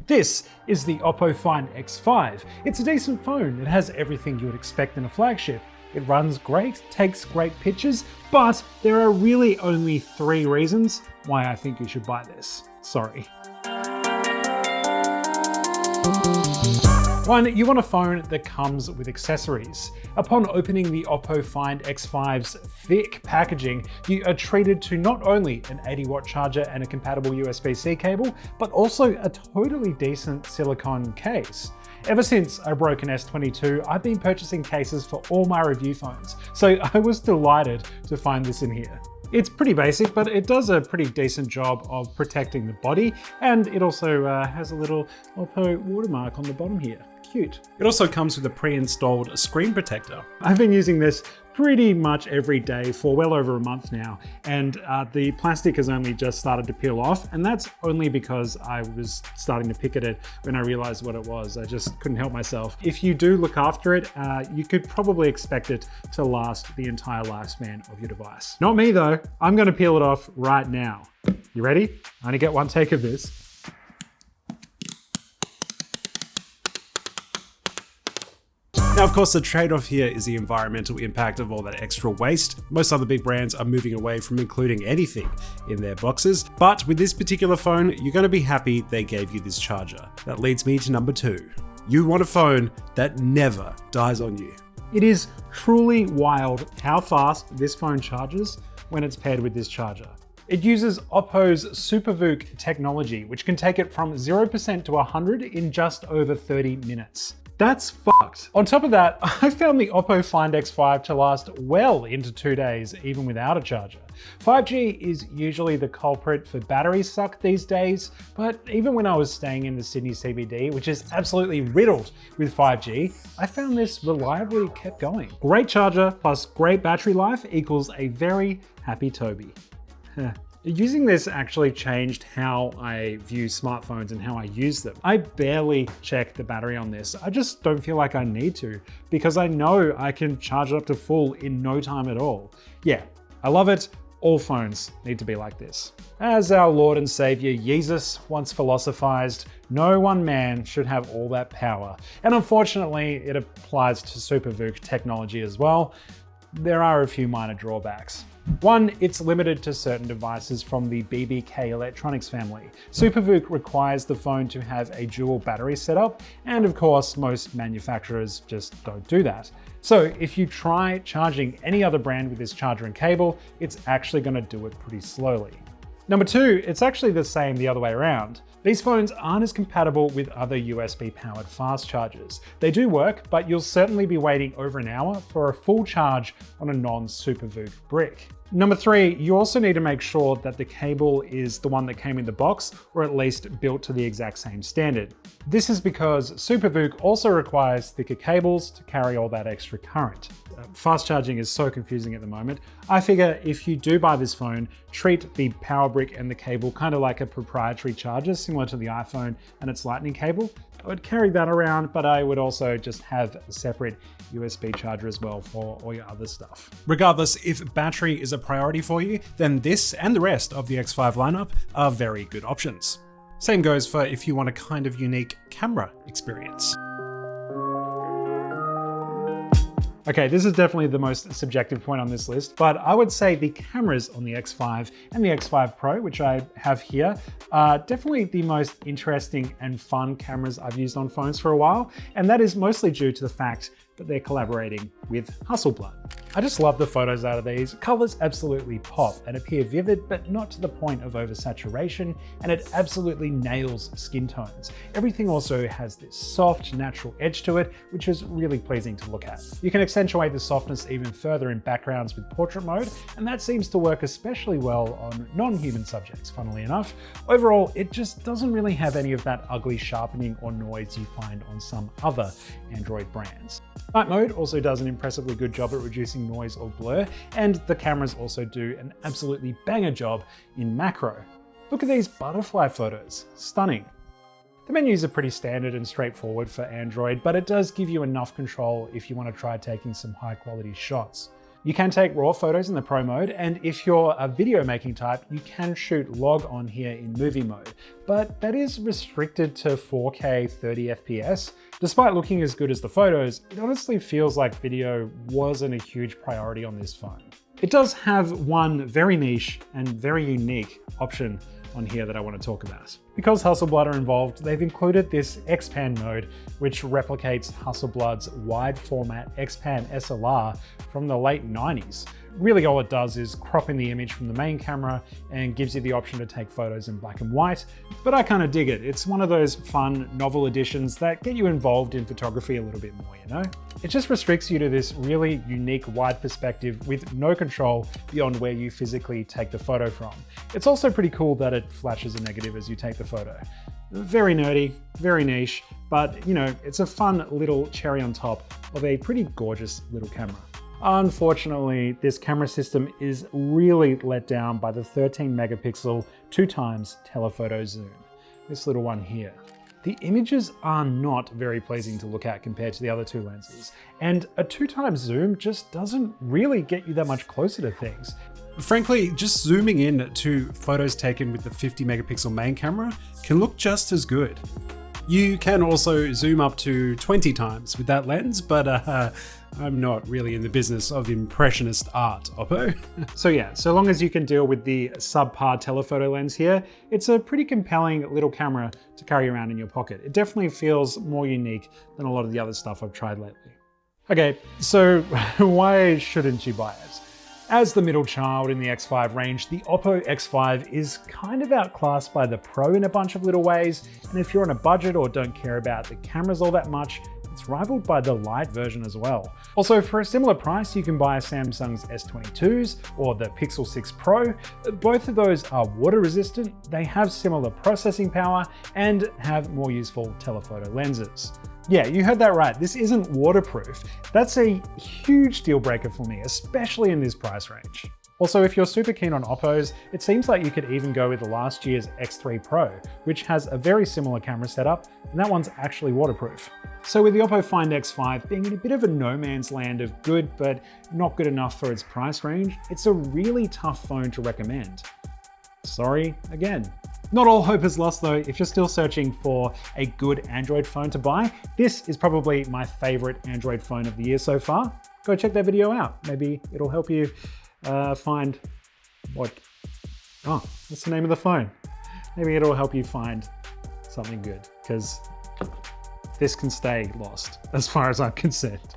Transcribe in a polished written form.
This is the Oppo Find X5. It's a decent phone. It has everything you would expect in a flagship. It runs great, takes great pictures, but there are really only 3 reasons why I think you should buy this. Sorry. 1. You want a phone that comes with accessories. Upon opening the Oppo Find X5's thick packaging, you are treated to not only an 80-watt charger and a compatible USB-C cable, but also a totally decent silicone case. Ever since I broke an S22, I've been purchasing cases for all my review phones, so I was delighted to find this in here. It's pretty basic, but it does a pretty decent job of protecting the body, and it also has a little Oppo watermark on the bottom here. Cute. It also comes with a pre-installed screen protector. I've been using this pretty much every day for well over a month now, and the plastic has only just started to peel off, and that's only because I was starting to pick at it when I realized what it was. I just couldn't help myself. If you do look after it, you could probably expect it to last the entire lifespan of your device. Not me though. I'm gonna peel it off right now. You ready? I only get one take of this. Now, of course, the trade-off here is the environmental impact of all that extra waste. Most other big brands are moving away from including anything in their boxes, but with this particular phone, you're going to be happy they gave you this charger. That leads me to number 2. You want a phone that never dies on you. It is truly wild how fast this phone charges when it's paired with this charger. It uses Oppo's SUPERVOOC technology, which can take it from 0% to 100 in just over 30 minutes. That's fucked. On top of that, I found the Oppo Find X5 to last well into 2 days, even without a charger. 5G is usually the culprit for battery suck these days, but even when I was staying in the Sydney CBD, which is absolutely riddled with 5G, I found this reliably kept going. Great charger plus great battery life equals a very happy Toby. Using this actually changed how I view smartphones and how I use them. I barely check the battery on this. I just don't feel like I need to, because I know I can charge it up to full in no time at all. Yeah, I love it. All phones need to be like this. As our Lord and Savior Jesus once philosophized, no one man should have all that power. And unfortunately, it applies to SUPERVOOC technology as well. There are a few minor drawbacks. 1, it's limited to certain devices from the BBK electronics family. SUPERVOOC requires the phone to have a dual battery setup, and of course, most manufacturers just don't do that. So if you try charging any other brand with this charger and cable, it's actually going to do it pretty slowly. Number 2, it's actually the same the other way around. These phones aren't as compatible with other USB-powered fast chargers. They do work, but you'll certainly be waiting over an hour for a full charge on a non-SUPERVOOC brick. Number 3, you also need to make sure that the cable is the one that came in the box, or at least built to the exact same standard. This is because SUPERVOOC also requires thicker cables to carry all that extra current. Fast charging is so confusing at the moment. I figure if you do buy this phone, treat the power brick and the cable kind of like a proprietary charger, similar to the iPhone and its lightning cable. I would carry that around, but I would also just have a separate USB charger as well for all your other stuff. Regardless, if battery is a priority for you, then this and the rest of the X5 lineup are very good options. Same goes for if you want a kind of unique camera experience. Okay, this is definitely the most subjective point on this list, but I would say the cameras on the X5 and the X5 Pro, which I have here, are definitely the most interesting and fun cameras I've used on phones for a while, and that is mostly due to the fact that they're collaborating with Hasselblad. I just love the photos out of these. Colors absolutely pop and appear vivid, but not to the point of oversaturation, and it absolutely nails skin tones. Everything also has this soft, natural edge to it, which is really pleasing to look at. You can accentuate the softness even further in backgrounds with portrait mode, and that seems to work especially well on non-human subjects, funnily enough. Overall, it just doesn't really have any of that ugly sharpening or noise you find on some other Android brands. Night mode also does an impressively good job at reducing noise or blur, and the cameras also do an absolutely banger job in macro. Look at these butterfly photos, stunning. The menus are pretty standard and straightforward for Android, but it does give you enough control if you want to try taking some high quality shots. You can take raw photos in the Pro mode, and if you're a video making type, you can shoot log on here in movie mode, but that is restricted to 4K 30 FPS. Despite looking as good as the photos, it honestly feels like video wasn't a huge priority on this phone. It does have one very niche and very unique option on here that I want to talk about. Because Hasselblad are involved, they've included this X-Pan mode, which replicates Hasselblad's wide format X-Pan SLR from the late 90s. Really all it does is crop in the image from the main camera and gives you the option to take photos in black and white, but I kind of dig it. It's one of those fun, novel additions that get you involved in photography a little bit more, you know? It just restricts you to this really unique wide perspective with no control beyond where you physically take the photo from. It's also pretty cool that it flashes a negative as you take the photo. Very nerdy, very niche, but you know, it's a fun little cherry on top of a pretty gorgeous little camera. Unfortunately, this camera system is really let down by the 13 megapixel 2x telephoto zoom. This little one here. The images are not very pleasing to look at compared to the other two lenses, and a 2x zoom just doesn't really get you that much closer to things. Frankly, just zooming in to photos taken with the 50 megapixel main camera can look just as good. You can also zoom up to 20 times with that lens, but I'm not really in the business of impressionist art, Oppo. So yeah, so long as you can deal with the subpar telephoto lens here, it's a pretty compelling little camera to carry around in your pocket. It definitely feels more unique than a lot of the other stuff I've tried lately. Okay, so why shouldn't you buy it? As the middle child in the X5 range, the Oppo X5 is kind of outclassed by the Pro in a bunch of little ways, and if you're on a budget or don't care about the cameras all that much, it's rivaled by the Lite version as well. Also, for a similar price, you can buy Samsung's S22s or the Pixel 6 Pro. Both of those are water resistant, they have similar processing power, and have more useful telephoto lenses. Yeah, you heard that right, this isn't waterproof. That's a huge deal breaker for me, especially in this price range. Also, if you're super keen on Oppos, it seems like you could even go with the last year's X3 Pro, which has a very similar camera setup, and that one's actually waterproof. So with the Oppo Find X5 being in a bit of a no man's land of good, but not good enough for its price range, it's a really tough phone to recommend. Sorry again. Not all hope is lost though. If you're still searching for a good Android phone to buy, this is probably my favorite Android phone of the year so far. Go check that video out. Maybe it'll help you find what's the name of the phone? Maybe it'll help you find something good, because this can stay lost as far as I'm concerned.